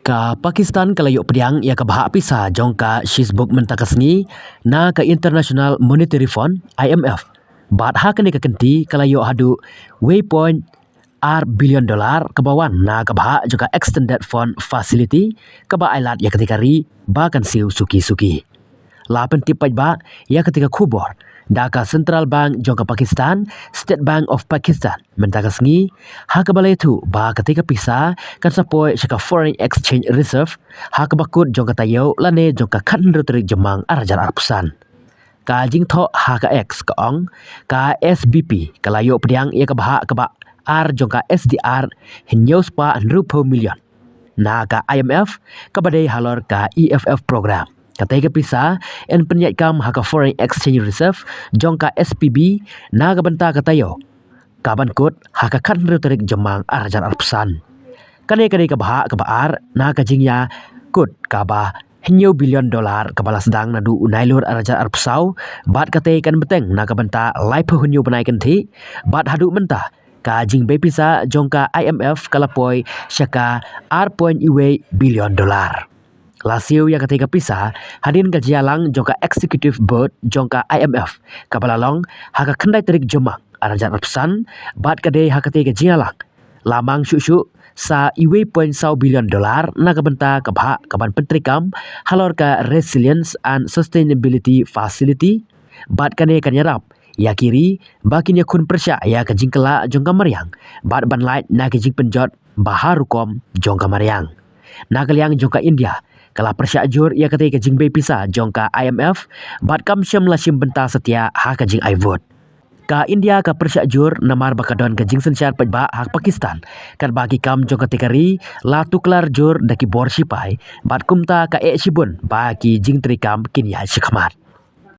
Ka Pakistan kalayok pediang ia ka bahak pisah jong ka Facebook mentakasngi na ka International Monetary Fund IMF. Bat ha kene ka kenti kalayok hadu waypoint R billion dollar kebawan na ka bahak juga Extended Fund Facility ka ba ailat ya ketika ri bahkan siu suki-suki. Lapan tipai ba ya ketika kubor Dhaka Central Bank jongka Pakistan, State Bank of Pakistan mentakasngi ha kebalai tu ba ketika pisah kan sapoi syaka Foreign Exchange Reserve ha kebakut jongka tayo lane jongka kan terik jemang arajar arpusan. Ka jing tho ha ka X ka ong ka SBP kalayo pediang ia ka bahak ka ba R jongka SDR hinyos pa 10 million. Na ka IMF ka badai halor ka EFF program. Katai ke pisah en penyat kam haka Foreign Exchange Reserve jongka SPB na benta katayo kaban kut haka kan terik jemang arajar arpusan. Kanai ka bahak ka baar na jingya kut kaba hinyo billion dollar kabala sedang nadu unailur arajar arpusau bat katai kan beteng na benta laipu hinyo benaikan thi bat hadu mentah ka jing be pisah jongka IMF kalapoi syaka R.iwe billion dollar. Lasio yang ketika pisah hadin ka jialang jongka Executive Board jongka IMF kabalalong haka kendai terik jemang arajar arpusan bat kadai haka ketika jialang lamang syuk sa iwe .1 billion dollar na kabenta kabha kaban pentrikam halor ka Resilience and Sustainability Facility bat kane kanyarap ya kiri bakinya kun persya ya kejingkela jongka mariang bat banlait na kejing penjot baharukom jongka mariang na kaliang jongka India kala persya jur ia ketika kejing be pisah jongka IMF bat kam syam lasim benta setia ha kejing aivot. Ka India ka persya jur namar bakadon kejing sensyar pajba hak Pakistan kan bagi kam jongka tikari la tuklar jur daki bor sipai bat kumta ka shibun bagi jing trikam kinya syikhamat.